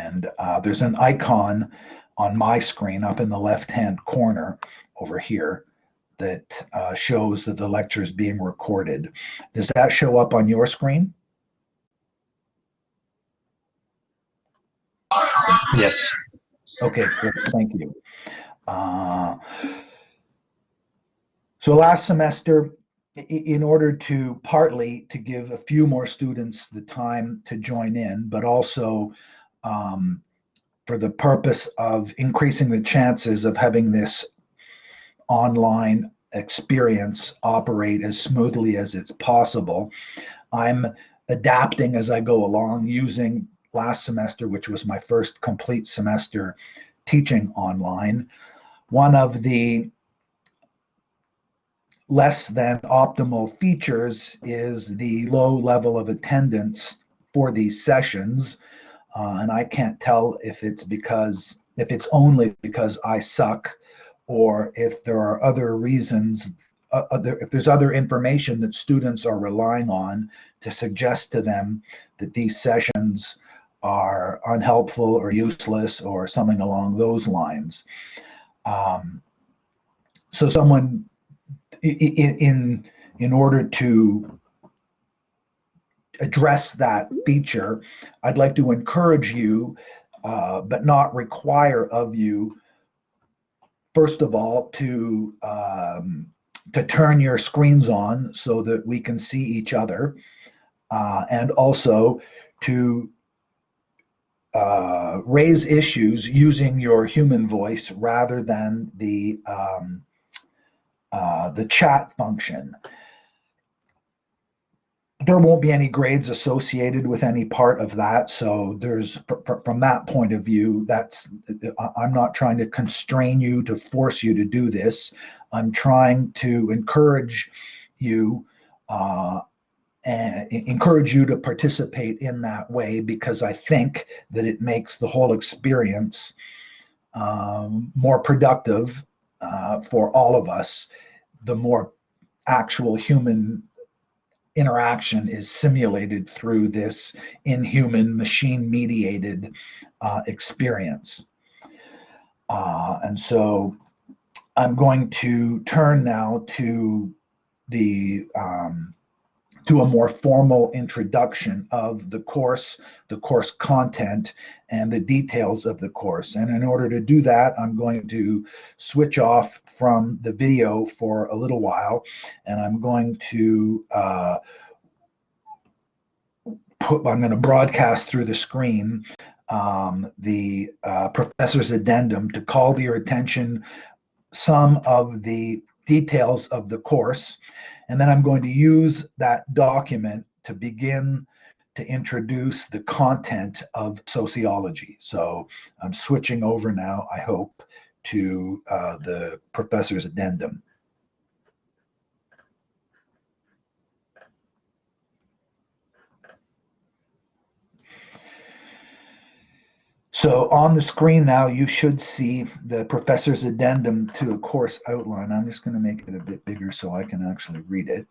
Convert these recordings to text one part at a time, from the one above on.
And there's an icon on my screen up in the left-hand corner over here that shows that the lecture is being recorded. Does that show up on your screen? Yes. Okay, good. Thank you. So last semester, in order to partly to give a few more students the time to join in, but also for the purpose of increasing the chances of having this online experience operate as smoothly as it's possible, I'm adapting as I go along using last semester, which was my first complete semester teaching online. One of the less than optimal features is the low level of attendance for these sessions. And I can't tell if it's only because I suck, or if there are other reasons, if there's other information that students are relying on to suggest to them that these sessions are unhelpful or useless or something along those lines. So someone in order to address that feature, I'd like to encourage you, but not require of you, first of all, to turn your screens on so that we can see each other, and also to raise issues using your human voice rather than the chat function. There won't be any grades associated with any part of that. So there's, from that point of view, I'm not trying to constrain you, to force you to do this. I'm trying to encourage you and encourage you to participate in that way, because I think that it makes the whole experience more productive for all of us, the more actual human interaction is simulated through this inhuman machine-mediated experience. And so I'm going to turn now to to a more formal introduction of the course content, and the details of the course. And in order to do that, I'm going to switch off from the video for a little while, and I'm going to broadcast through the screen the professor's addendum to call to your attention some of the details of the course. And then I'm going to use that document to begin to introduce the content of sociology. So I'm switching over now, I hope, to the professor's addendum. So on the screen now, you should see the professor's addendum to a course outline. I'm just going to make it a bit bigger so I can actually read it.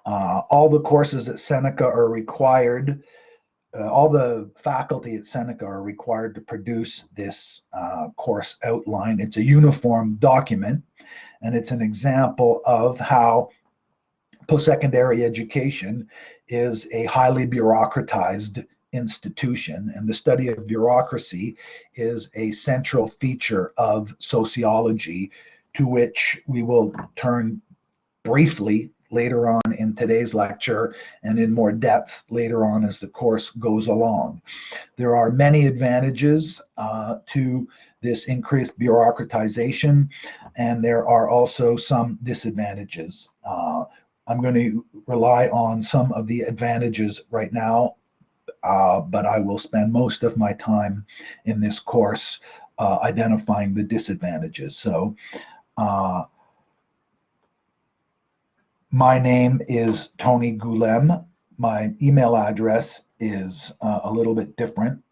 All the courses at Seneca are required, all the faculty at Seneca are required to produce this course outline. It's a uniform document, and it's an example of how post-secondary education is a highly bureaucratized institution, and the study of bureaucracy is a central feature of sociology, to which we will turn briefly later on in today's lecture, and in more depth later on as the course goes along. There are many advantages to this increased bureaucratization, and there are also some disadvantages. I'm going to rely on some of the advantages right now, but I will spend most of my time in this course identifying the disadvantages. So my name is Tony Goulem. My email address is a little bit different.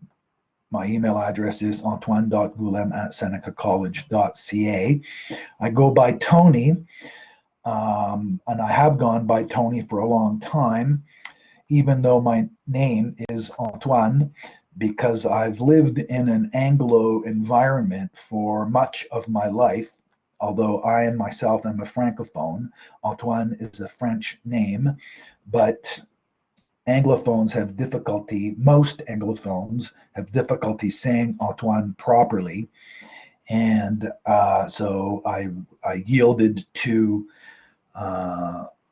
My email address is antoine.goulem@senecacollege.ca. I go by Tony, and I have gone by Tony for a long time, even though my name is Antoine. because I've lived in an Anglo environment for much of my life. Although I myself am a francophone, Antoine is a French name, but Anglophones have difficulty, most Anglophones have difficulty saying Antoine properly. And so I yielded to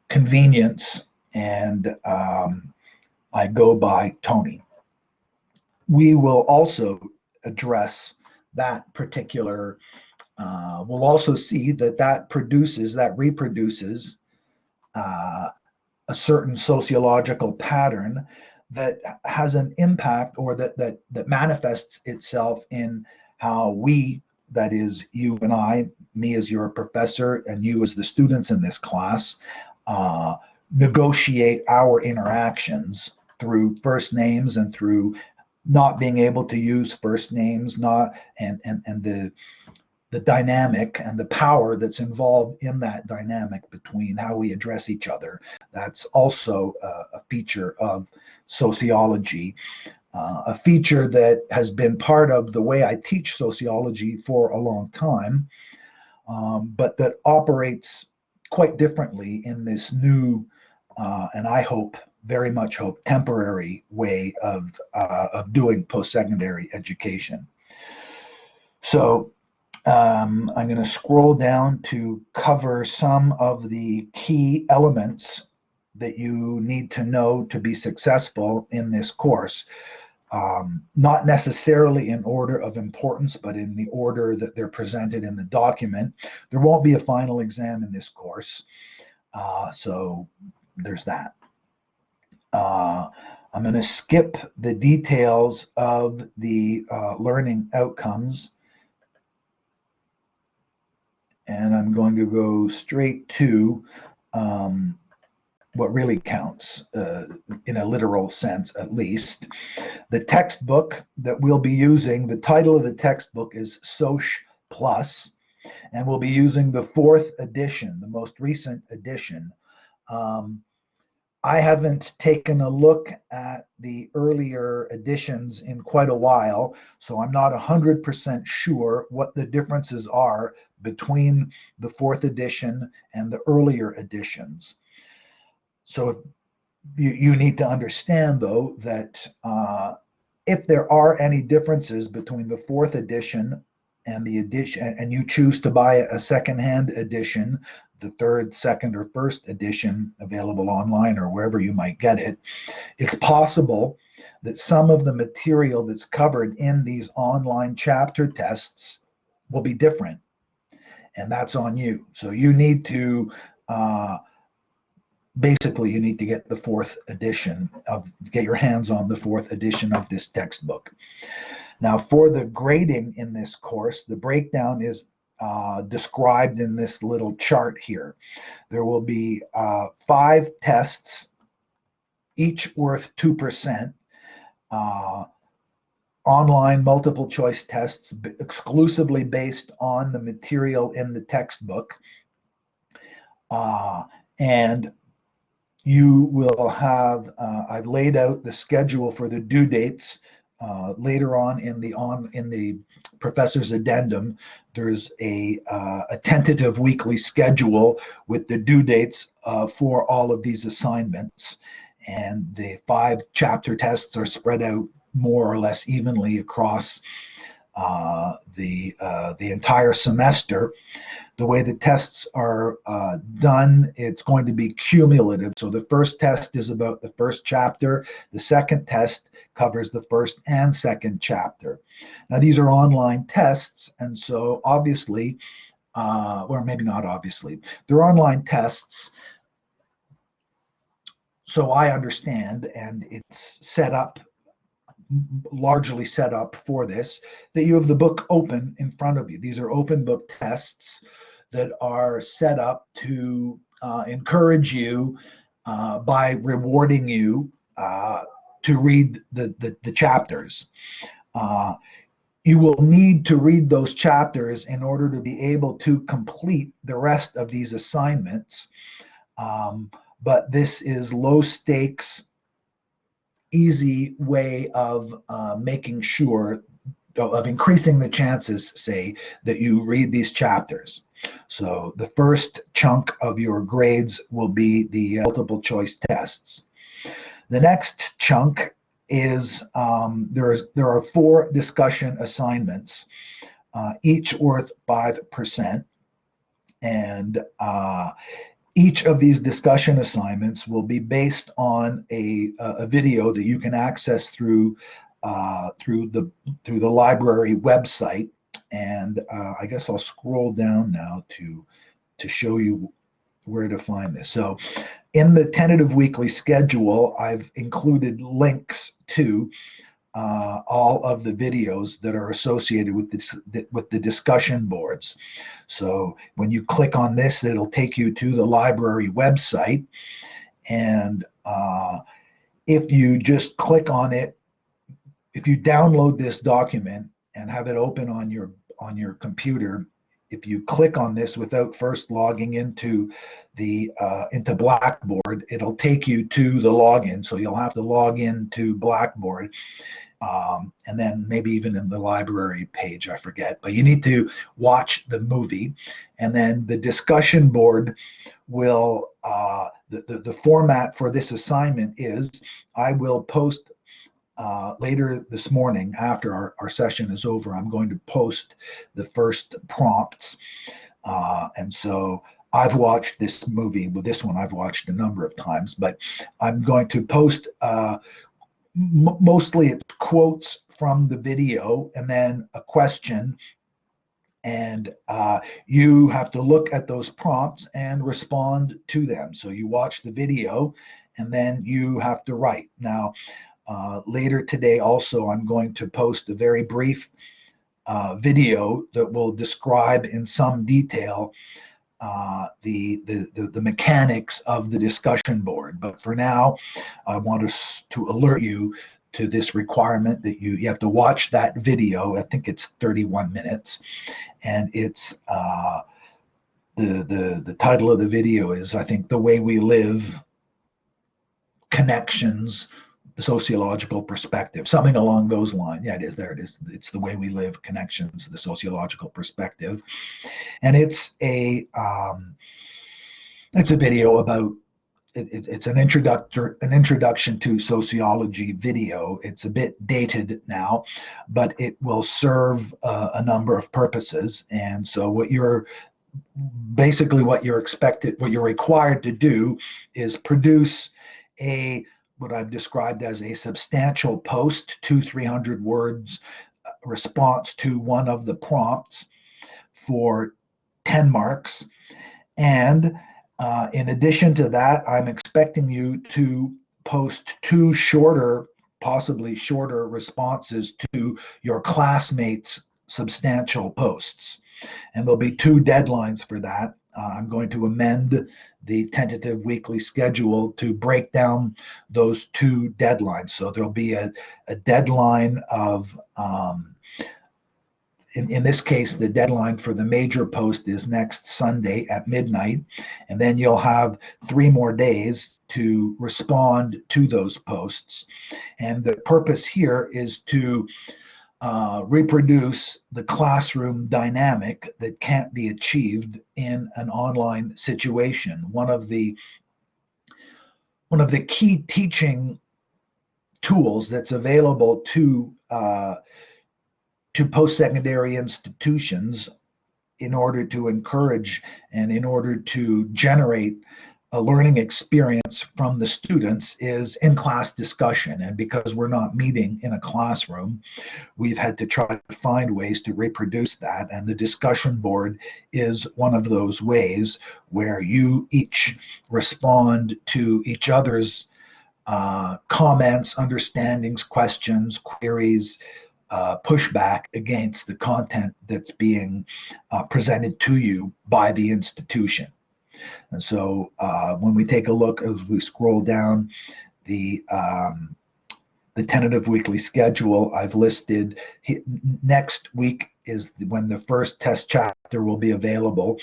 convenience, and I go by Tony. We will also address that particular, we'll also see that reproduces a certain sociological pattern that has an impact, or that manifests itself in how we, that is you and I, me as your professor and you as the students in this class, negotiate our interactions through first names and through not being able to use first names, not and the dynamic and the power that's involved in that dynamic between how we address each other. That's also a feature of sociology, a feature that has been part of the way I teach sociology for a long time, but that operates quite differently in this new, and I hope, very much hope, temporary way of doing post-secondary education. So I'm going to scroll down to cover some of the key elements that you need to know to be successful in this course. Not necessarily in order of importance, but in the order that they're presented in the document. There won't be a final exam in this course, so there's that. I'm going to skip the details of the learning outcomes, and I'm going to go straight to what really counts, in a literal sense at least. The textbook that we'll be using, the title of the textbook is Soc Plus, and we'll be using the 4th edition, the most recent edition. I haven't taken a look at the earlier editions in quite a while, so I'm not 100% sure what the differences are between the 4th edition and the earlier editions. So you need to understand, though, that if there are any differences between the 4th edition and the edition, and you choose to buy a secondhand edition, the 3rd, 2nd, or 1st edition available online or wherever you might get it, it's possible that some of the material that's covered in these online chapter tests will be different, and that's on you. So you need to basically you need to get the 4th edition get your hands on the 4th edition of this textbook. Now, for the grading in this course, the breakdown is described in this little chart here. There will be 5 tests, each worth 2%, online multiple choice tests exclusively based on the material in the textbook. And you will have, I've laid out the schedule for the due dates. Later on in the professor's addendum, there's a tentative weekly schedule with the due dates for all of these assignments, and the 5 chapter tests are spread out more or less evenly across the entire semester. The way the tests are done, it's going to be cumulative. So the first test is about the first chapter. The second test covers the first and second chapter. Now, these are online tests, and so obviously, or maybe not obviously, they're online tests. So I understand, and it's largely set up for this, that you have the book open in front of you. These are open book tests that are set up to encourage you by rewarding you to read the chapters. You will need to read those chapters in order to be able to complete the rest of these assignments. But this is low stakes easy way of making sure of increasing the chances, say, that you read these chapters. So the first chunk of your grades will be the multiple choice tests. The next chunk is there are 4 discussion assignments, each worth 5%. And each of these discussion assignments will be based on a video that you can access through the library website. And I guess I'll scroll down now to show you where to find this. So in the tentative weekly schedule, I've included links to all of the videos that are associated with the discussion boards. So when you click on this, it'll take you to the library website, and if you just click on it, if you download this document and have it open on your computer, if you click on this without first logging into Blackboard, it'll take you to the login. So you'll have to log into Blackboard. And then maybe even in the library page, I forget, but you need to watch the movie. And then the discussion board will, the format for this assignment is I will post later this morning after our session is over, I'm going to post the first prompts. And so I've watched this movie, with this one I've watched a number of times, but I'm going to post mostly it's quotes from the video and then a question, and you have to look at those prompts and respond to them. So you watch the video and then you have to write. Now later today also I'm going to post a very brief video that will describe in some detail the mechanics of the discussion board. But for now, I want us to alert you to this requirement that you have to watch that video. I think it's 31 minutes, and it's the title of the video is, I think, The Way We Live, Connections, the Sociological Perspective, something along those lines. Yeah, it is. There it is. It's The Way We Live, Connections, the Sociological Perspective. And it's a video about, it's an introduction to sociology video. It's a bit dated now, but it will serve a number of purposes. And so what you're required to do is produce what I've described as a substantial post, 200-300 words response to one of the prompts for 10 marks. And in addition to that, I'm expecting you to post 2 shorter, possibly shorter responses to your classmates' substantial posts. And there'll be 2 deadlines for that. I'm going to amend the tentative weekly schedule to break down those 2 deadlines. So there'll be a deadline of, in this case, the deadline for the major post is next Sunday at midnight. And then you'll have 3 more days to respond to those posts. And the purpose here is to reproduce the classroom dynamic that can't be achieved in an online situation. One of the key teaching tools that's available to post-secondary institutions in order to encourage and in order to generate a learning experience from the students is in-class discussion. And because we're not meeting in a classroom, we've had to try to find ways to reproduce that. And the discussion board is one of those ways where you each respond to each other's comments, understandings, questions, queries, pushback against the content that's being presented to you by the institution. And so when we take a look, as we scroll down, the the tentative weekly schedule, I've listed next week is when the first test chapter will be available.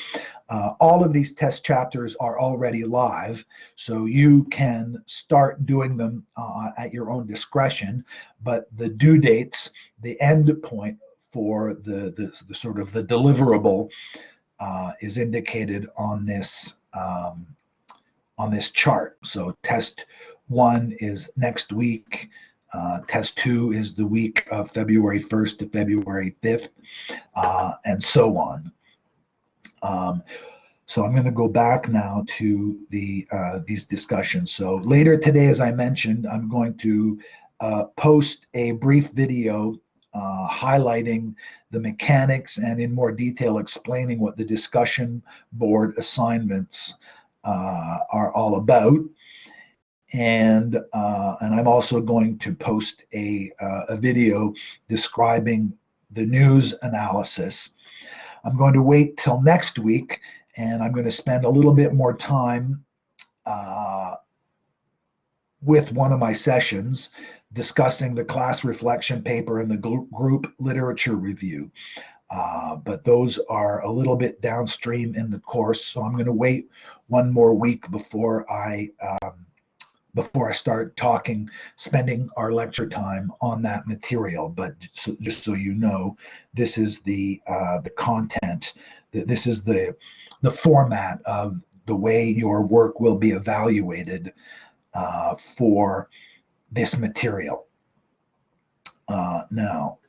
All of these test chapters are already live, so you can start doing them at your own discretion, but the due dates, the end point for the sort of the deliverable is indicated on this chart. So test 1 is next week. Test 2 is the week of February 1st to February 5th, and so on. So I'm going to go back now to these discussions. So later today, as I mentioned, I'm going to post a brief video highlighting the mechanics and in more detail explaining what the discussion board assignments are all about. And I'm also going to post a video describing the news analysis. I'm going to wait till next week, and I'm going to spend a little bit more time with one of my sessions discussing the class reflection paper and the group literature review. But those are a little bit downstream in the course, so I'm going to wait one more week before I start spending our lecture time on that material. But just so you know, this is the content. This is the format of the way your work will be evaluated for this material. Now,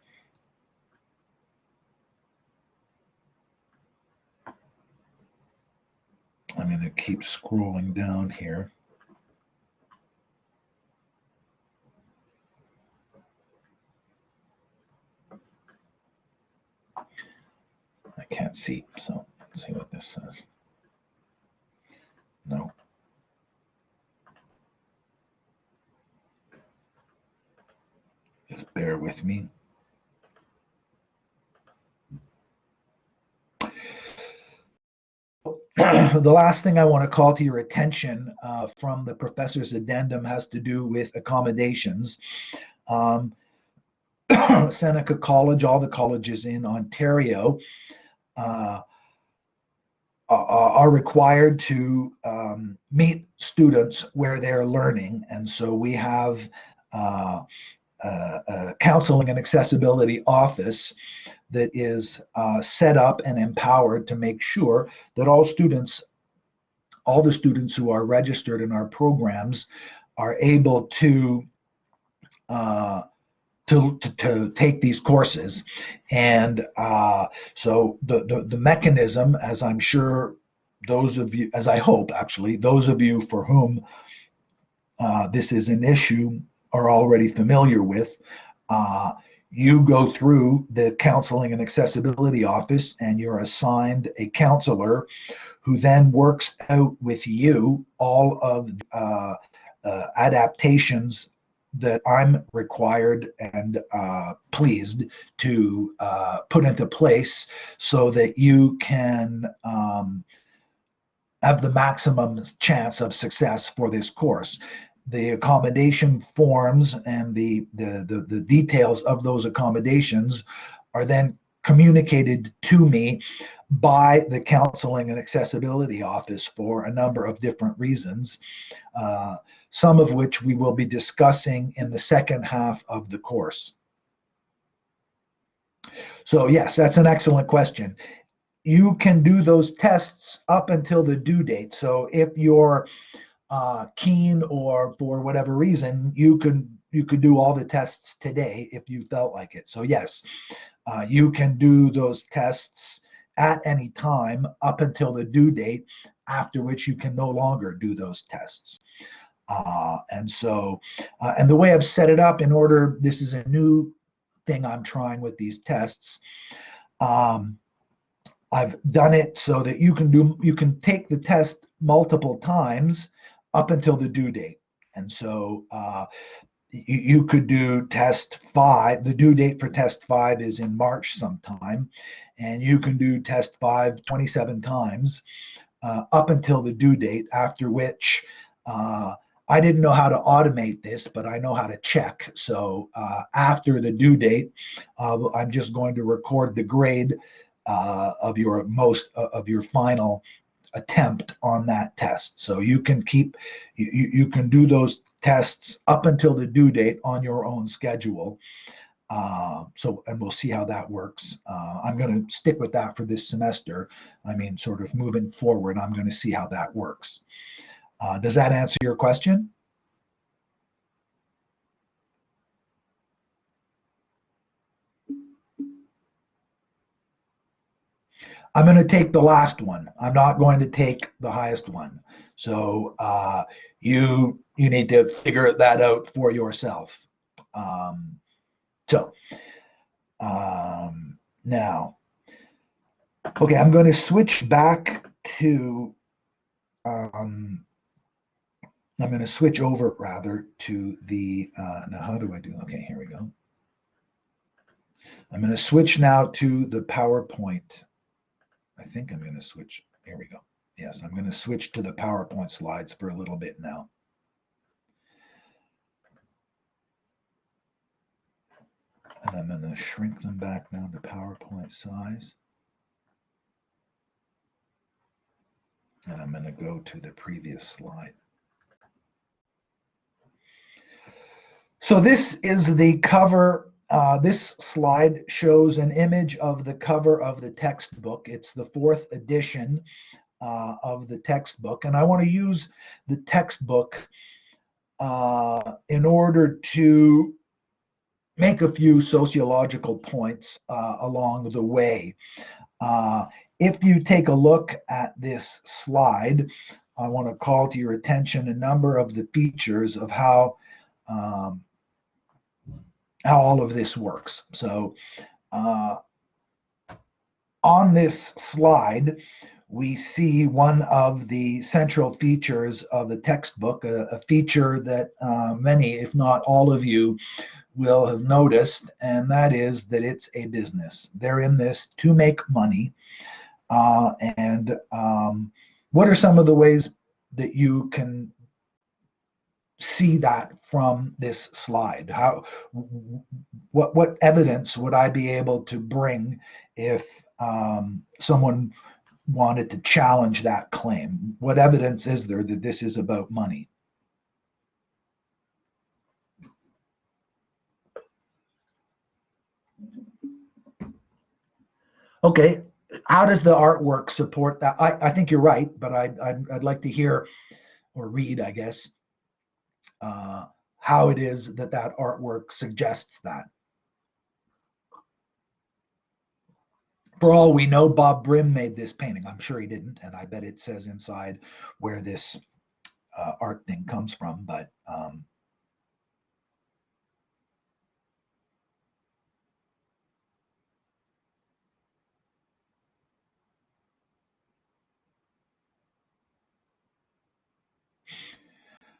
I'm going to keep scrolling down here. I can't see, so let's see what this says. No. Just bear with me. The last thing I want to call to your attention from the professor's addendum has to do with accommodations. Seneca College, all the colleges in Ontario, are required to meet students where they're learning. And so we have a counseling and accessibility office that is set up and empowered to make sure that all the students who are registered in our programs are able to take these courses. And so the mechanism, as I'm sure those of you, as I hope actually, those of you for whom this is an issue are already familiar with, you go through the counseling and accessibility office and you're assigned a counselor who then works out with you all of adaptations that I'm required and pleased to put into place so that you can have the maximum chance of success for this course. The accommodation forms and the details of those accommodations are then communicated to me by the counseling and accessibility office for a number of different reasons, some of which we will be discussing in the second half of the course. So yes, that's an excellent question. You can do those tests up until the due date. So if you're keen or for whatever reason, you could do all the tests today if you felt like it. So yes, you can do those tests at any time up until the due date, after which you can no longer do those tests. And the way I've set it up in order, this is a new thing I'm trying with these tests. I've done it so that you can take the test multiple times up until the due date. And so you could do test 5. The due date for test 5 is in March sometime, and you can do test 5 27 times up until the due date, after which I didn't know how to automate this, but I know how to check. So after the due date, I'm just going to record the grade of your final attempt on that test. So you can you can do those tests up until the due date on your own schedule. And we'll see how that works. I'm going to stick with that for this semester. I mean, sort of moving forward, I'm going to see how that works. Does that answer your question? I'm going to take the last one. I'm not going to take the highest one. So you need to figure that out for yourself. Um, so now, okay, I'm going to switch back to. Um, I'm going to switch over rather to the. Now, how do I do? Okay, here we go. I'm going to switch now to the PowerPoint. I think I'm going to switch. Here we go. Yes, I'm going to switch to the PowerPoint slides for a little bit now. And I'm going to shrink them back down to PowerPoint size. And I'm going to go to the previous slide. So this is the cover. This slide shows an image of the cover of the textbook. It's the 4th edition of the textbook. And I want to use the textbook in order to make a few sociological points along the way. If you take a look at this slide, I want to call to your attention a number of the features of how all of this works. So on this slide, we see one of the central features of the textbook, a feature that many, if not all of you, will have noticed, and that is that it's a business. They're in this to make money. And what are some of the ways that you can see that from this slide? What evidence would I be able to bring if someone wanted to challenge that claim? What evidence is there that this is about money? Okay, how does the artwork support that? I think you're right, but I'd like to hear or read, I guess, how it is that that artwork suggests that. For all we know, Bob Brim made this painting. I'm sure he didn't, and I bet it says inside where this art thing comes from, but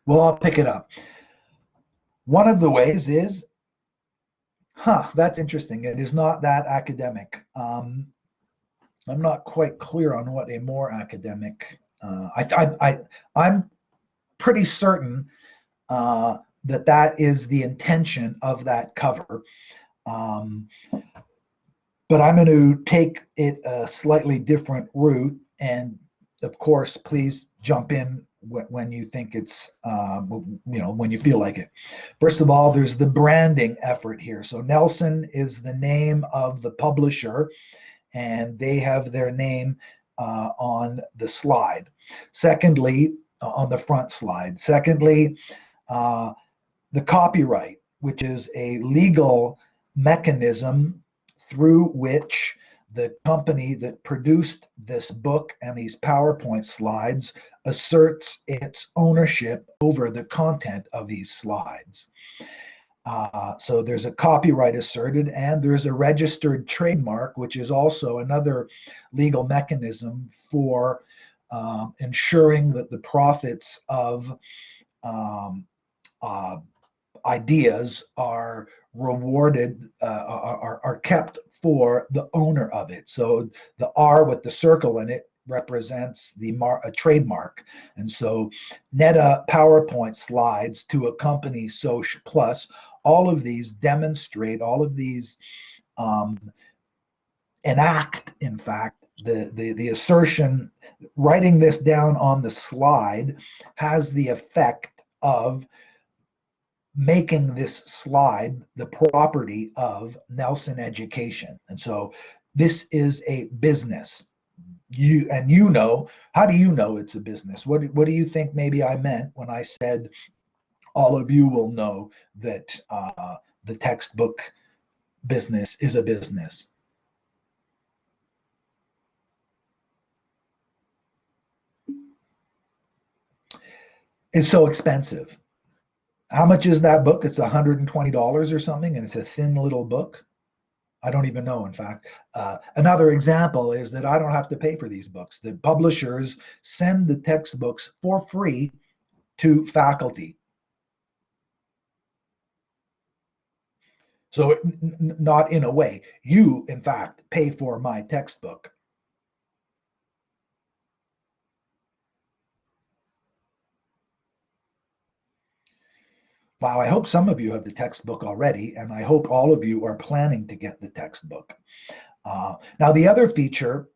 well, I'll pick it up. One of the ways is, that's interesting. It is not that academic. I'm not quite clear on what a more academic. I'm pretty certain that that is the intention of that cover. But I'm going to take it a slightly different route. And of course, please jump in when you think it's, when you feel like it. First of all, there's the branding effort here. So Nelson is the name of the publisher, and they have their name on the slide. Secondly, on the front slide. Secondly, the copyright, which is a legal mechanism through which the company that produced this book and these PowerPoint slides asserts its ownership over the content of these slides. So there's a copyright asserted, and there's a registered trademark, which is also another legal mechanism for ensuring that the profits of ideas are rewarded, are kept for the owner of it. So the R with the circle in it represents a trademark. And so NAA PowerPoint slides to accompany Soc Plus, all of these demonstrate, all of these enact, in fact, the assertion. Writing this down on the slide has the effect of making this slide the property of Nelson Education. And so this is a business. How do you know it's a business? What do you think maybe I meant when I said all of you will know that the textbook business is a business? It's so expensive. How much is that book? It's $120 or something, and it's a thin little book. I don't even know, in fact. Another example is that I don't have to pay for these books. The publishers send the textbooks for free to faculty. So not in a way. You, in fact, pay for my textbook. Wow, I hope some of you have the textbook already, and I hope all of you are planning to get the textbook. Now, the other feature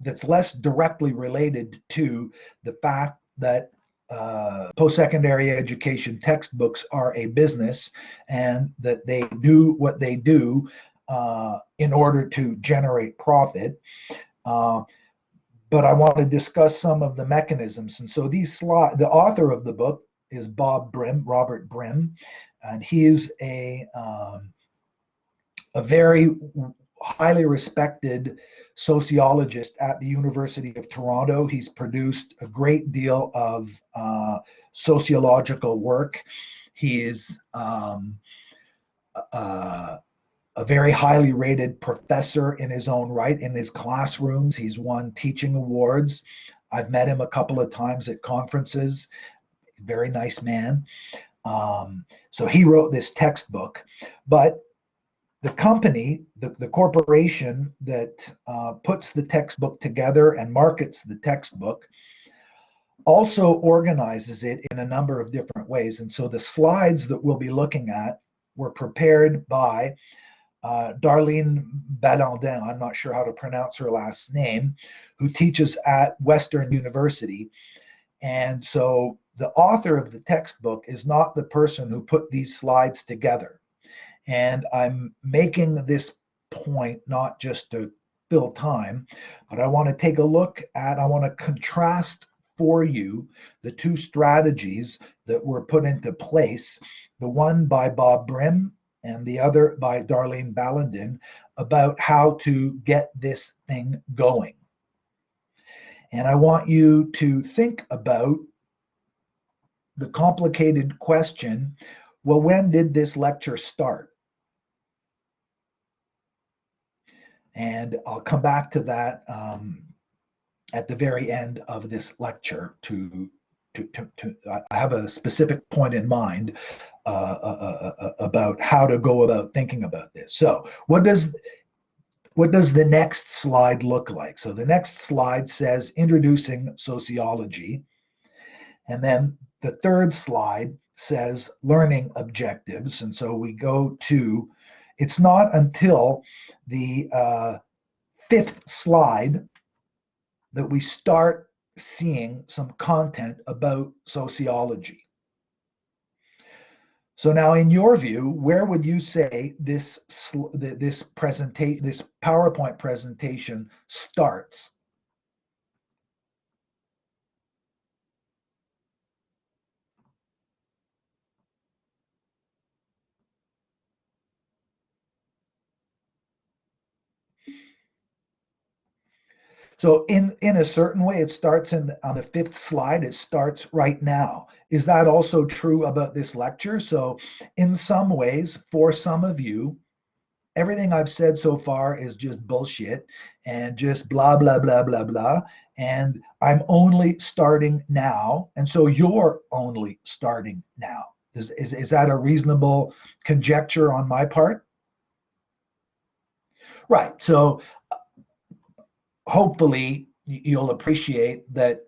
that's less directly related to the fact that post-secondary education textbooks are a business and that they do what they do in order to generate profit. But I want to discuss some of the mechanisms. And so the author of the book is Robert Brim, and he's a very highly respected sociologist at the University of Toronto. He's produced a great deal of sociological work. He is a very highly rated professor in his own right. In his classrooms, he's won teaching awards. I've met him a couple of times at conferences. Very nice man. So he wrote this textbook, but the company, the corporation that puts the textbook together and markets the textbook also organizes it in a number of different ways. And so the slides that we'll be looking at were prepared by Darlene Balandin, I'm not sure how to pronounce her last name, who teaches at Western University. And so the author of the textbook is not the person who put these slides together. And I'm making this point not just to fill time, but I want to contrast for you the two strategies that were put into place, the one by Bob Brim and the other by Darlene Balandin, about how to get this thing going. And I want you to think about the complicated question, well, when did this lecture start? And I'll come back to that at the very end of this lecture. I have a specific point in mind about how to go about thinking about this. So what does the next slide look like? So the next slide says introducing sociology. And then the third slide says learning objectives. And so we go to, it's not until the fifth slide that we start seeing some content about sociology. So now, in your view, where would you say this PowerPoint presentation starts? So in a certain way, it starts on the fifth slide. It starts right now. Is that also true about this lecture? So in some ways, for some of you, everything I've said so far is just bullshit and just blah, blah, blah, blah, blah. And I'm only starting now. And so you're only starting now. Is that a reasonable conjecture on my part? Right. So hopefully you'll appreciate that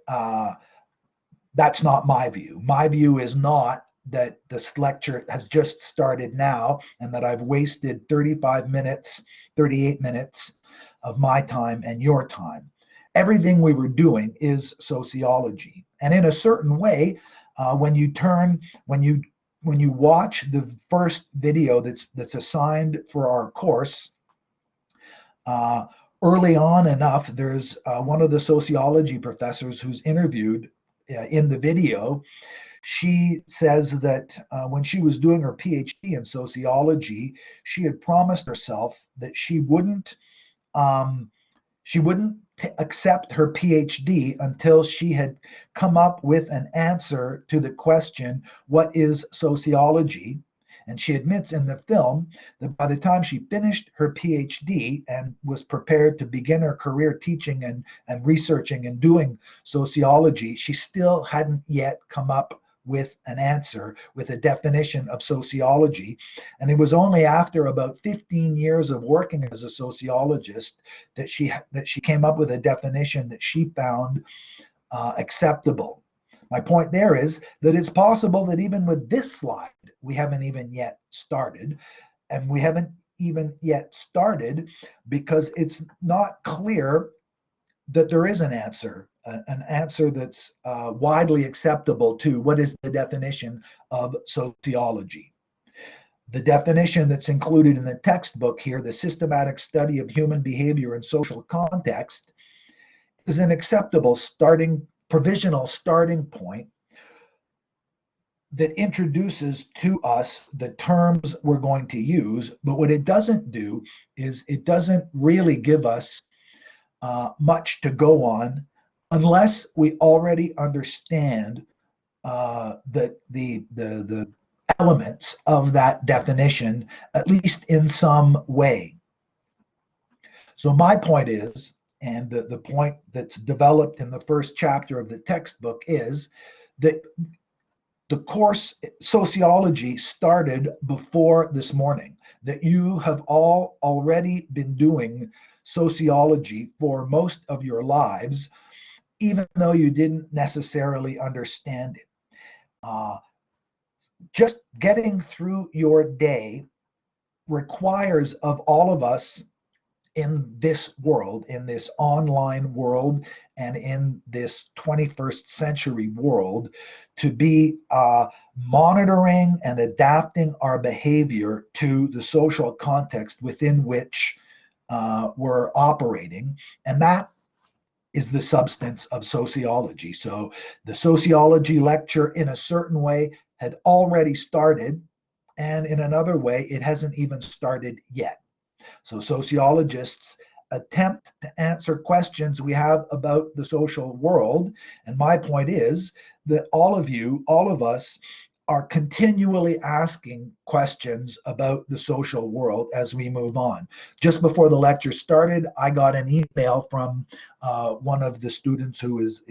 that's not my view. My view is not that this lecture has just started now and that I've wasted 35 minutes, 38 minutes of my time and your time. Everything we were doing is sociology. And in a certain way, when you watch the first video that's assigned for our course, early on enough, there's one of the sociology professors who's interviewed in the video. She says that when she was doing her PhD in sociology, she had promised herself that she wouldn't accept her PhD until she had come up with an answer to the question, what is sociology? And she admits in the film that by the time she finished her PhD and was prepared to begin her career teaching and researching and doing sociology, she still hadn't yet come up with an answer, with a definition of sociology. And it was only after about 15 years of working as a sociologist that she came up with a definition that she found acceptable. My point there is that it's possible that even with this slide, we haven't even yet started. And we haven't even yet started because it's not clear that there is an answer that's widely acceptable to what is the definition of sociology. The definition that's included in the textbook here, the systematic study of human behavior in social context, is an acceptable provisional starting point that introduces to us the terms we're going to use. But what it doesn't do is it doesn't really give us much to go on unless we already understand the elements of that definition, at least in some way. So my point is, and the point that's developed in the first chapter of the textbook is that the course sociology started before this morning, that you have all already been doing sociology for most of your lives, even though you didn't necessarily understand it. Just getting through your day requires of all of us in this world, in this online world, and in this 21st century world, to be monitoring and adapting our behavior to the social context within which we're operating. And that is the substance of sociology. So the sociology lecture, in a certain way, had already started, and in another way, it hasn't even started yet. So sociologists attempt to answer questions we have about the social world. And my point is that all of us, are continually asking questions about the social world as we move on. Just before the lecture started, I got an email from one of the students who's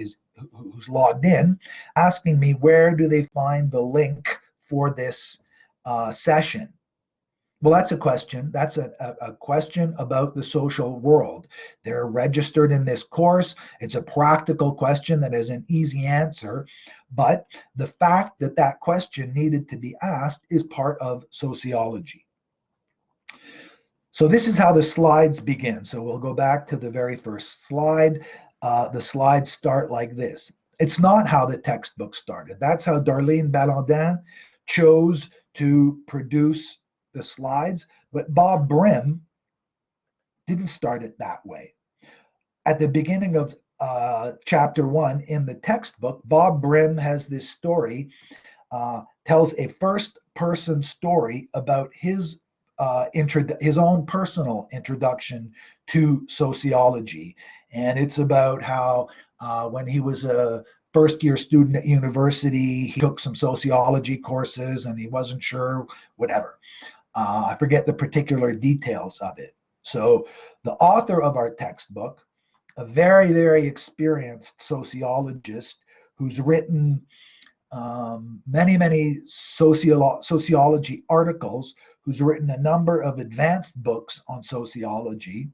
logged in, asking me where do they find the link for this session. Well, that's a question. That's a question about the social world. They're registered in this course. It's a practical question that has an easy answer. But the fact that that question needed to be asked is part of sociology. So this is how the slides begin. So we'll go back to the very first slide. The slides start like this. It's not how the textbook started. That's how Darlene Ballandin chose to produce the slides, but Bob Brim didn't start it that way. At the beginning of chapter 1 in the textbook, Bob Brim has this story, tells a first-person story about his own personal introduction to sociology, and it's about how when he was a first-year student at university, he took some sociology courses and he wasn't sure, whatever. I forget the particular details of it. So the author of our textbook, a very, very experienced sociologist who's written many, many sociology articles, who's written a number of advanced books on sociology,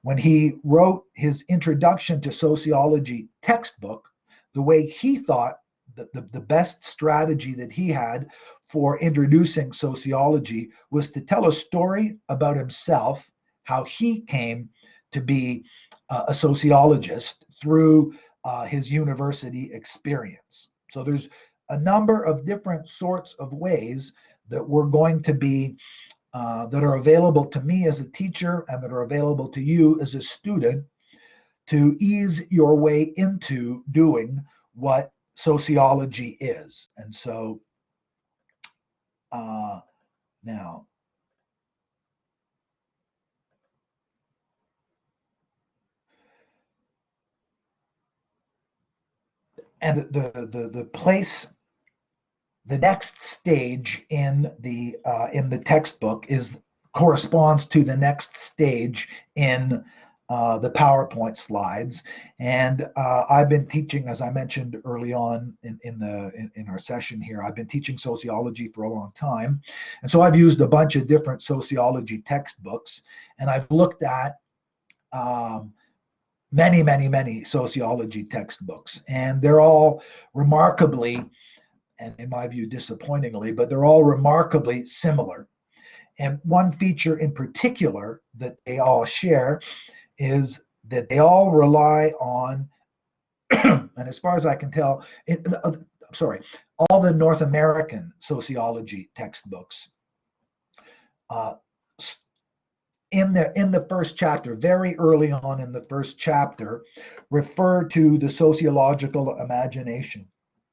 when he wrote his Introduction to Sociology textbook, the way he thought the best strategy that he had for introducing sociology was to tell a story about himself, how he came to be a sociologist through his university experience. So there's a number of different sorts of ways that we're going to be that are available to me as a teacher and that are available to you as a student to ease your way into doing what sociology is. And so now, and the place, the next stage in the textbook is corresponds to the next stage in the PowerPoint slides. And I've been teaching, as I mentioned early on in our session here, I've been teaching sociology for a long time. And so I've used a bunch of different sociology textbooks, and I've looked at many sociology textbooks. And they're all remarkably, and in my view, disappointingly, but they're all remarkably similar. And one feature in particular that they all share is that they all rely on, and as far as I can tell, all the North American sociology textbooks in the first chapter, very early on in the first chapter, refer to the sociological imagination.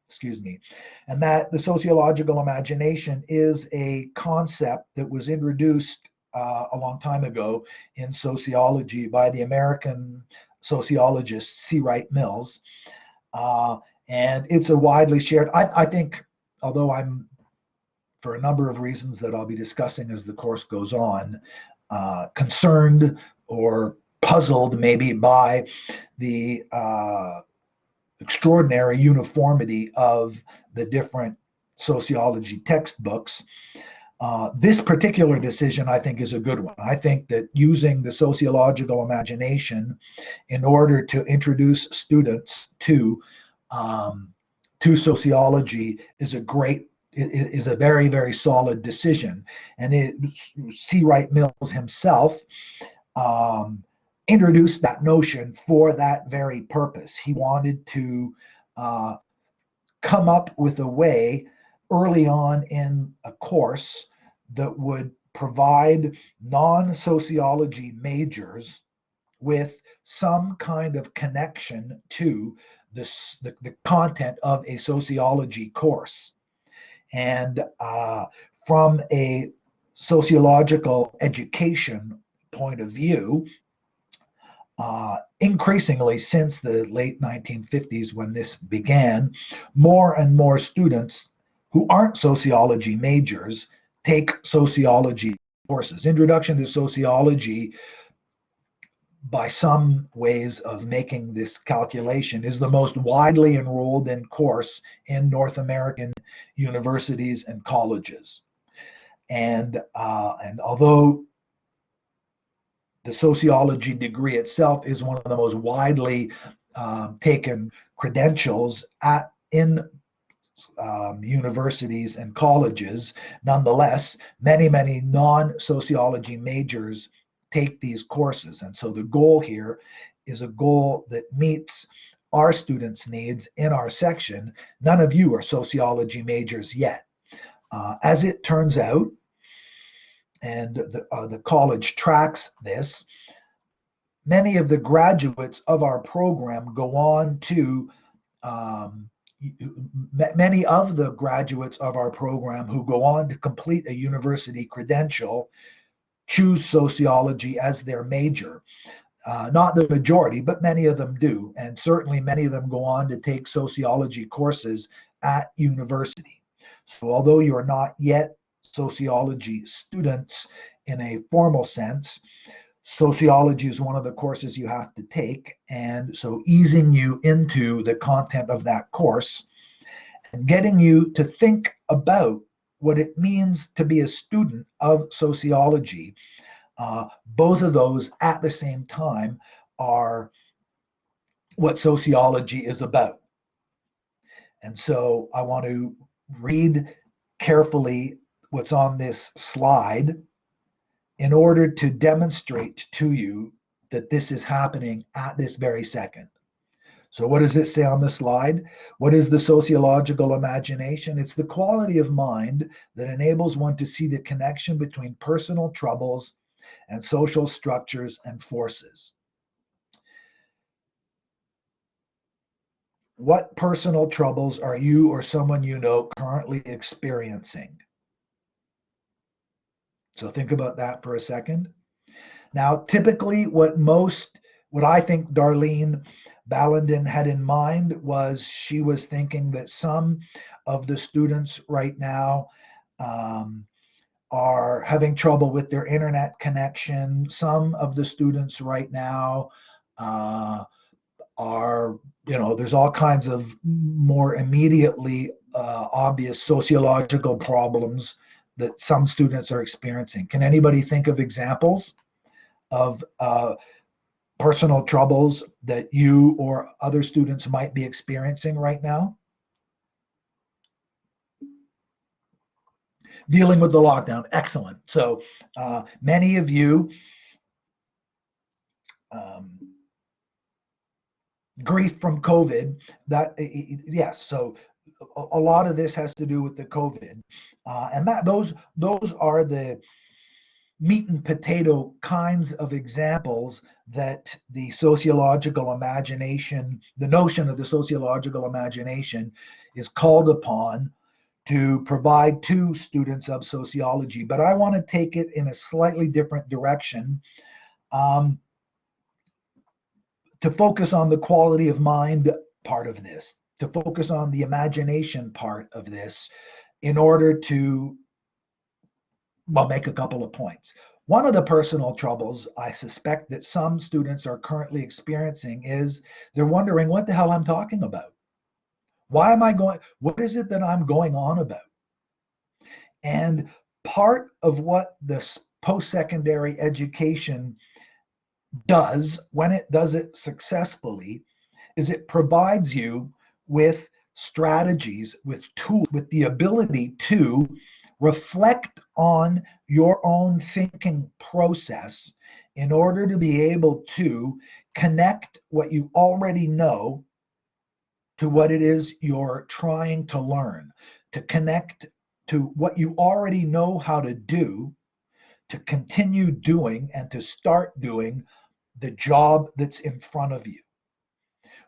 Excuse me. And that the sociological imagination is a concept that was introduced a long time ago in sociology by the American sociologist C. Wright Mills. And it's a widely shared, I think, although I'm, for a number of reasons that I'll be discussing as the course goes on, concerned or puzzled maybe by the extraordinary uniformity of the different sociology textbooks. This particular decision, I think, is a good one. I think that using the sociological imagination in order to introduce students to sociology is a very solid decision. And C. Wright Mills himself introduced that notion for that very purpose. He wanted to come up with a way early on in a course that would provide non-sociology majors with some kind of connection to the content of a sociology course. And from a sociological education point of view, increasingly since the late 1950s when this began, more and more students who aren't sociology majors take sociology courses. Introduction to Sociology, by some ways of making this calculation, is the most widely enrolled in course in North American universities and colleges. And although the sociology degree itself is one of the most widely taken credentials in universities and colleges, nonetheless, many non-sociology majors take these courses. And so the goal here is a goal that meets our students' needs in our section. None of you are sociology majors yet. As it turns out, and the college tracks this, many of the graduates of our program go on to many of the graduates of our program who go on to complete a university credential choose sociology as their major. Not the majority, but many of them do. And certainly many of them go on to take sociology courses at university. So although you're not yet sociology students in a formal sense, sociology is one of the courses you have to take. And so easing you into the content of that course and getting you to think about what it means to be a student of sociology Both of those at the same time are what sociology is about. And so I want to read carefully what's on this slide in order to demonstrate to you that this is happening at this very second. So, what does it say on the slide? What is the sociological imagination? It's the quality of mind that enables one to see the connection between personal troubles and social structures and forces. What personal troubles are you or someone you know currently experiencing? So think about that for a second. Now, typically, what I think Darlene Ballenden had in mind was she was thinking that some of the students right now are having trouble with their internet connection. Some of the students right now are, there's all kinds of more immediately obvious sociological problems that some students are experiencing. Can anybody think of examples of personal troubles that you or other students might be experiencing right now? Dealing with the lockdown. Excellent. So many of you, grief from COVID, yes. So a lot of this has to do with the COVID, and those are the meat and potato kinds of examples that the sociological imagination, the notion of the sociological imagination, is called upon to provide to students of sociology. But I want to take it in a slightly different direction, to focus on the quality of mind part of this, to focus on the imagination part of this, in order to, well, make a couple of points. One of the personal troubles I suspect that some students are currently experiencing is they're wondering what the hell I'm talking about. Why am I going, what is it that I'm going on about? And part of what this post-secondary education does, when it does it successfully, is it provides you with strategies, with tools, with the ability to reflect on your own thinking process in order to be able to connect what you already know to what it is you're trying to learn, to connect to what you already know how to do, to continue doing and to start doing the job that's in front of you.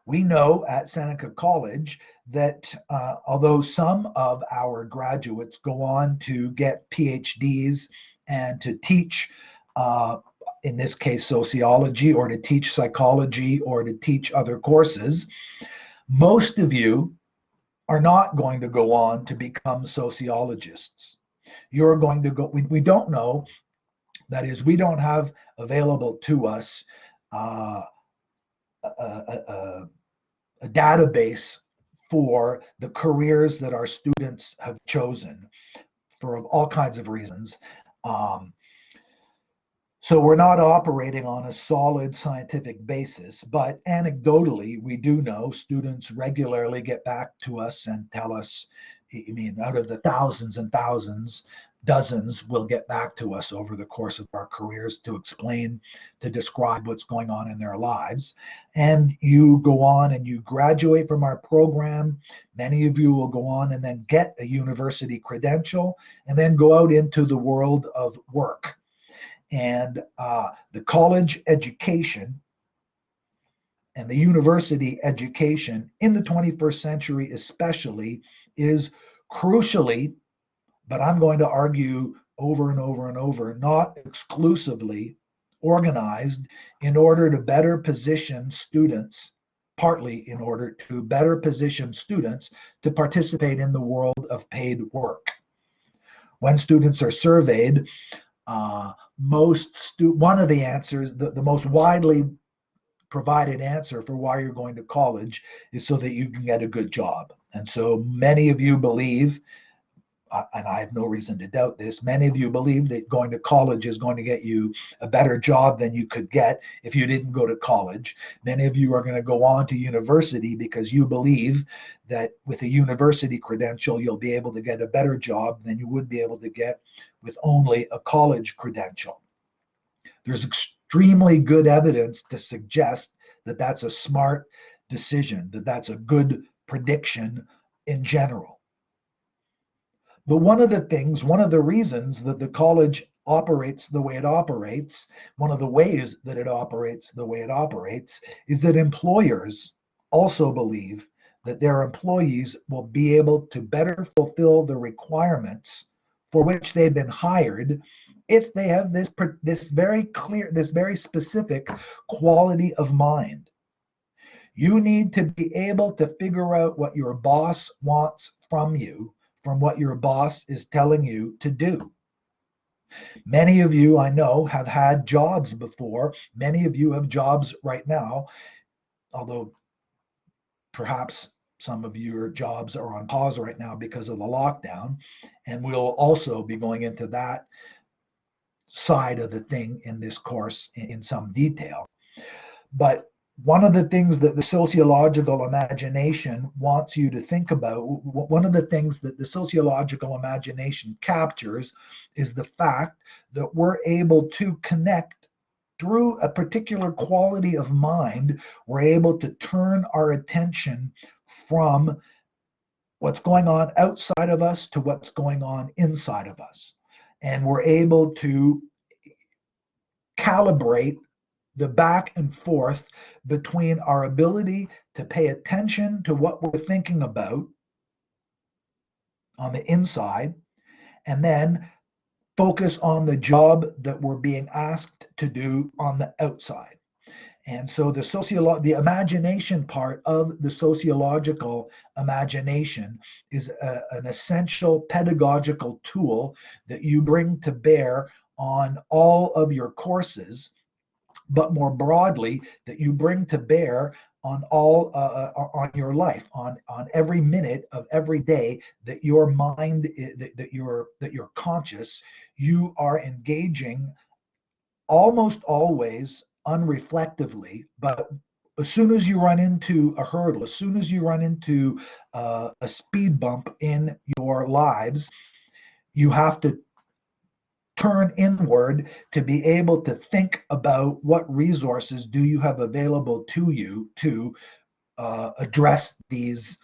We know at Seneca College that although some of our graduates go on to get PhDs and to teach, in this case, sociology, or to teach psychology, or to teach other courses, most of you are not going to go on to become sociologists. You're going to go, we don't know, that is, we don't have available to us a database for the careers that our students have chosen for all kinds of reasons. So we're not operating on a solid scientific basis, but anecdotally, we do know students regularly get back to us and tell us, I mean, out of the thousands and thousands, dozens will get back to us over the course of our careers to explain, to describe what's going on in their lives. And you go on and you graduate from our program. Many of you will go on and then get a university credential and then go out into the world of work. And the college education and the university education in the 21st century especially is crucially, but I'm going to argue over and over and over, not exclusively organized in order to better position students, partly in order to better position students to participate in the world of paid work. When students are surveyed, one of the answers, the most widely provided answer for why you're going to college is so that you can get a good job. And so many of you believe and I have no reason to doubt this, many of you believe that going to college is going to get you a better job than you could get if you didn't go to college. Many of you are going to go on to university because you believe that with a university credential, you'll be able to get a better job than you would be able to get with only a college credential. There's extremely good evidence to suggest that that's a smart decision, that that's a good prediction in general. But one of the reasons that the college operates the way it operates, one of the ways that it operates the way it operates, is that employers also believe that their employees will be able to better fulfill the requirements for which they've been hired if they have this very clear, this very specific quality of mind. You need to be able to figure out what your boss wants from you from what your boss is telling you to do. Many of you, I know, have had jobs before. Many of you have jobs right now, although perhaps some of your jobs are on pause right now because of the lockdown. And we'll also be going into that side of the thing in this course in some detail. But one of the things that the sociological imagination wants you to think about, one of the things that the sociological imagination captures is the fact that we're able to connect through a particular quality of mind. We're able to turn our attention from what's going on outside of us to what's going on inside of us. And we're able to calibrate the back and forth between our ability to pay attention to what we're thinking about on the inside and then focus on the job that we're being asked to do on the outside. And so the imagination part of the sociological imagination is an essential pedagogical tool that you bring to bear on all of your courses, but more broadly that you bring to bear on all on your life, on every minute of every day that your mind that you're conscious. You are engaging almost always unreflectively, but as soon as you run into a hurdle, as soon as you run into a speed bump in your lives, you have to turn inward to be able to think about what resources do you have available to you to address these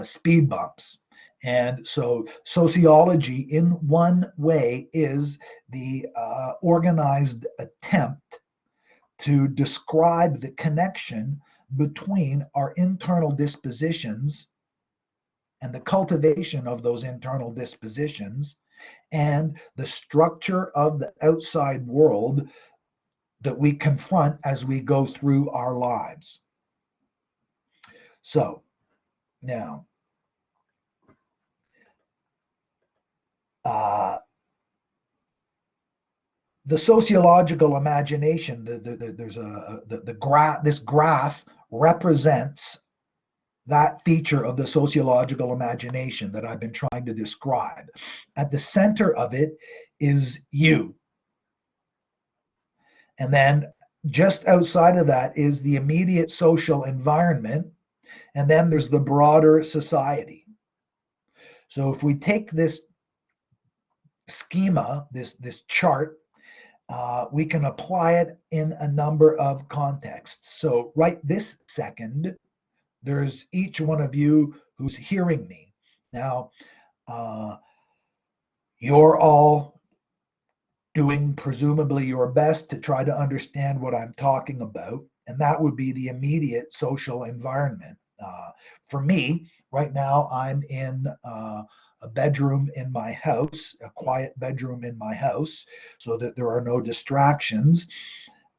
speed bumps. And so sociology, in one way, is the organized attempt to describe the connection between our internal dispositions and the cultivation of those internal dispositions and the structure of the outside world that we confront as we go through our lives. So now, the sociological imagination, this graph represents that feature of the sociological imagination that I've been trying to describe. At the center of it is you. And then just outside of that is the immediate social environment. And then there's the broader society. So if we take this schema, this chart, we can apply it in a number of contexts. So right this second, there's each one of you who's hearing me. Now, you're all doing presumably your best to try to understand what I'm talking about, and that would be the immediate social environment. For me, right now, I'm in a bedroom in my house, a quiet bedroom in my house, so that there are no distractions.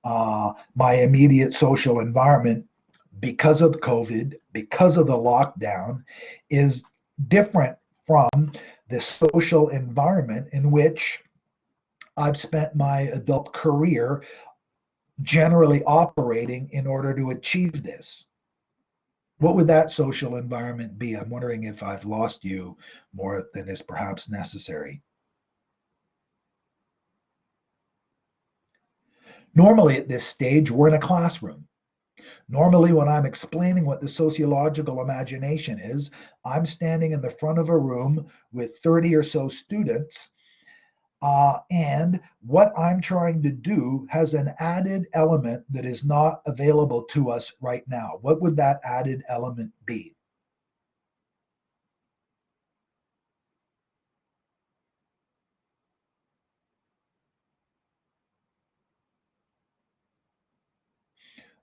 My immediate social environment, because of COVID, because of the lockdown, is different from the social environment in which I've spent my adult career generally operating in order to achieve this. What would that social environment be? I'm wondering if I've lost you more than is perhaps necessary. Normally at this stage, we're in a classroom. Normally, when I'm explaining what the sociological imagination is, I'm standing in the front of a room with 30 or so students, and what I'm trying to do has an added element that is not available to us right now. What would that added element be?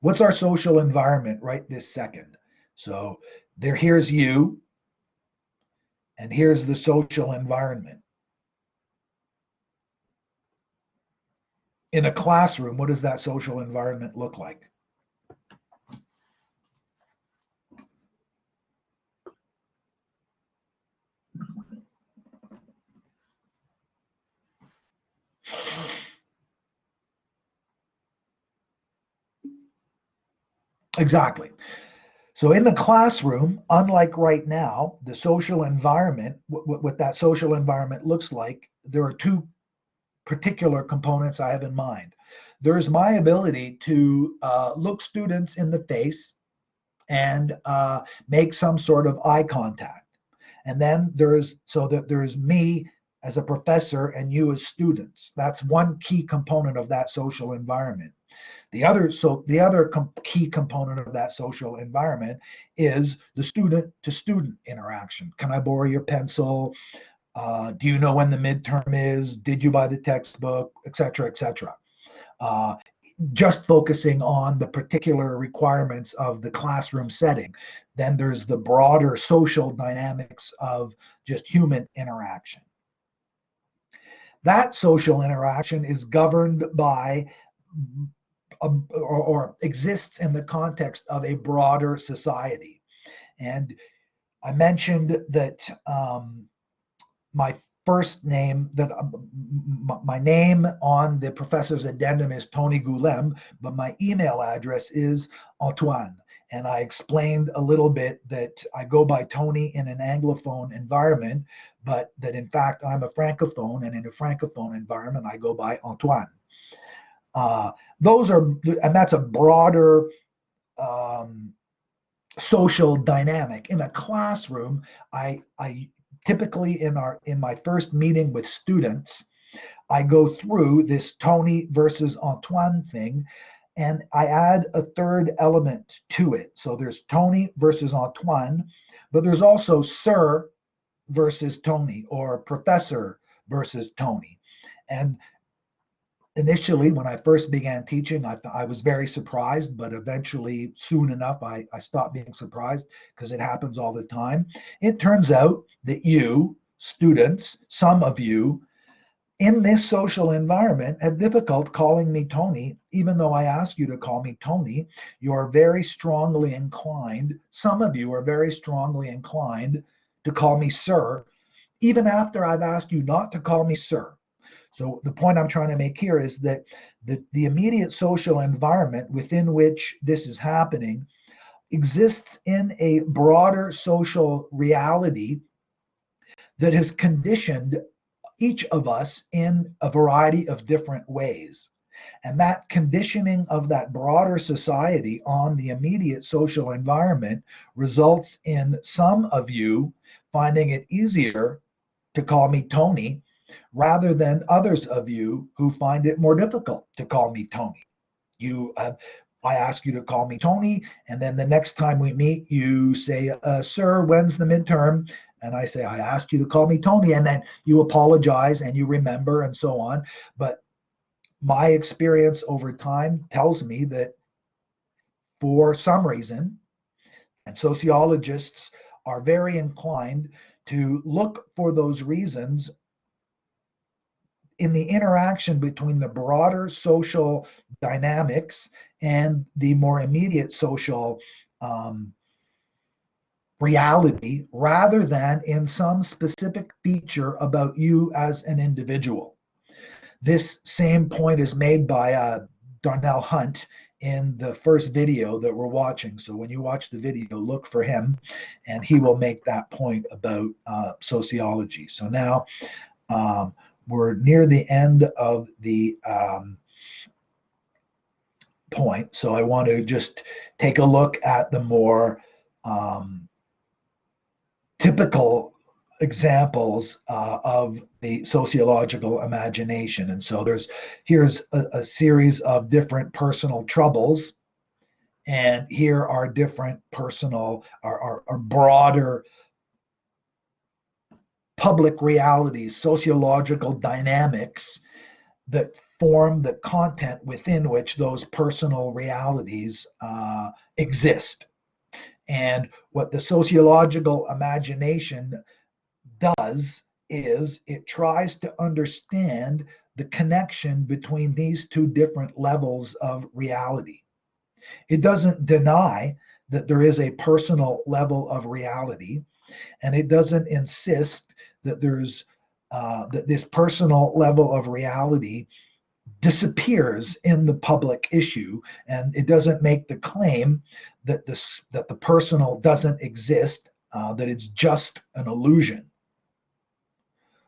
What's our social environment right this second? So here's you, and here's the social environment. In a classroom, what does that social environment look like? Exactly. So in the classroom, unlike right now, the social environment, what that social environment looks like, there are two particular components I have in mind. There's my ability to look students in the face and make some sort of eye contact. And then there's me as a professor and you as students. That's one key component of that social environment. The other key component of that social environment is the student to student interaction. Can I borrow your pencil? Do you know when the midterm is? Did you buy the textbook? Et cetera, et cetera. Uh, just focusing on the particular requirements of the classroom setting. Then there's the broader social dynamics of just human interaction. That social interaction is governed by or exists in the context of a broader society. And I mentioned that my first name, that my name on the professor's addendum is Tony Goulem, but my email address is Antoine. And I explained a little bit that I go by Tony in an Anglophone environment, but that in fact I'm a Francophone, and in a Francophone environment I go by Antoine. And that's a broader social dynamic. In a classroom, I typically in my first meeting with students, I go through this Tony versus Antoine thing, and I add a third element to it. So there's Tony versus Antoine, but there's also Sir versus Tony, or Professor versus Tony. And initially, when I first began teaching, I was very surprised, but eventually, soon enough, I stopped being surprised because it happens all the time. It turns out that you, students, some of you, in this social environment have difficult calling me Tony, even though I ask you to call me Tony. You're very strongly inclined, some of you are very strongly inclined to call me sir, even after I've asked you not to call me sir. So the point I'm trying to make here is that the immediate social environment within which this is happening exists in a broader social reality that has conditioned each of us in a variety of different ways. And that conditioning of that broader society on the immediate social environment results in some of you finding it easier to call me Tony rather than others of you who find it more difficult to call me Tony. I ask you to call me Tony, and then the next time we meet, you say, "Sir, when's the midterm?" And I say, "I asked you to call me Tony," and then you apologize and you remember and so on. But my experience over time tells me that for some reason, and sociologists are very inclined to look for those reasons in the interaction between the broader social dynamics and the more immediate social reality, rather than in some specific feature about you as an individual. This same point is made by Darnell Hunt in the first video that we're watching. So when you watch the video, look for him, and he will make that point about sociology. So now we're near the end of the point. So I want to just take a look at the more typical examples of the sociological imagination. And so here's a series of different personal troubles, and here are different personal or broader public realities, sociological dynamics that form the content within which those personal realities exist. And what the sociological imagination does is it tries to understand the connection between these two different levels of reality. It doesn't deny that there is a personal level of reality, and it doesn't insist that that this personal level of reality disappears in the public issue, and it doesn't make the claim that the personal doesn't exist, that it's just an illusion.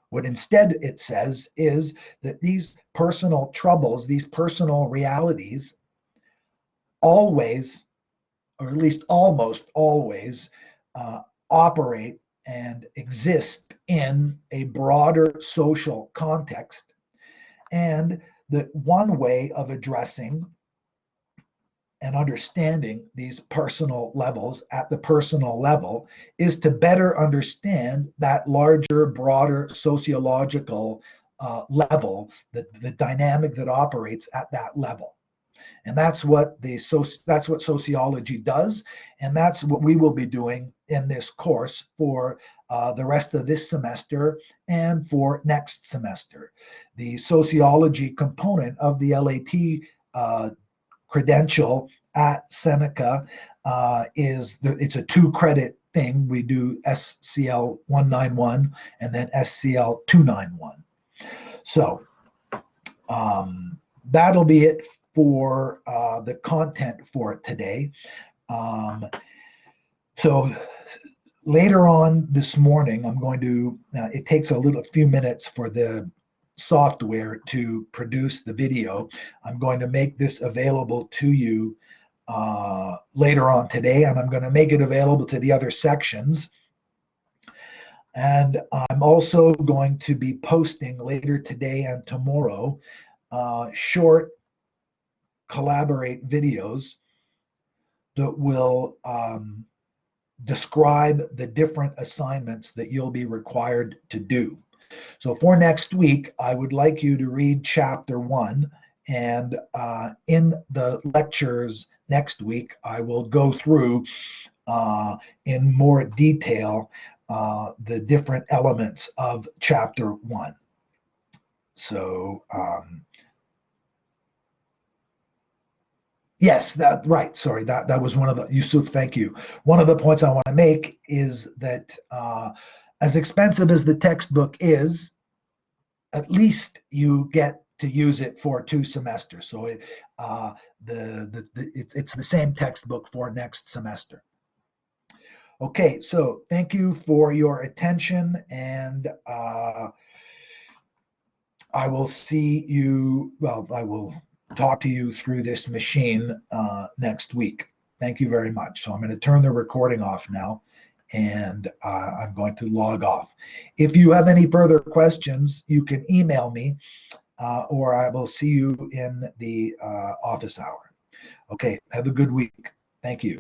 What instead it says is that these personal troubles, these personal realities, always, or at least almost always, operate and exist in a broader social context, and that one way of addressing and understanding these personal levels at the personal level is to better understand that larger, broader sociological level, the dynamic that operates at that level. And that's what sociology does, and that's what we will be doing in this course for the rest of this semester and for next semester. The sociology component of the LAT credential at Seneca it's a 2-credit thing. We do SCL 191 and then SCL 291. So that'll be it for the content for it today. So later on this morning, I'm going to, it takes a few minutes for the software to produce the video. I'm going to make this available to you later on today, and I'm going to make it available to the other sections. And I'm also going to be posting later today and tomorrow short collaborate videos that will describe the different assignments that you'll be required to do. So for next week, I would like you to read chapter 1, and in the lectures next week, I will go through in more detail the different elements of chapter 1. So yes, that right. Sorry, that was one of the, Yusuf, thank you. One of the points I want to make is that as expensive as the textbook is, at least you get to use it for 2 semesters. So it's the same textbook for next semester. Okay, so thank you for your attention, and I will see you, well, I will talk to you through this machine next week. Thank you very much. So I'm going to turn the recording off now, and I'm going to log off. If you have any further questions, you can email me, or I will see you in the office hour. Okay, have a good week. Thank you.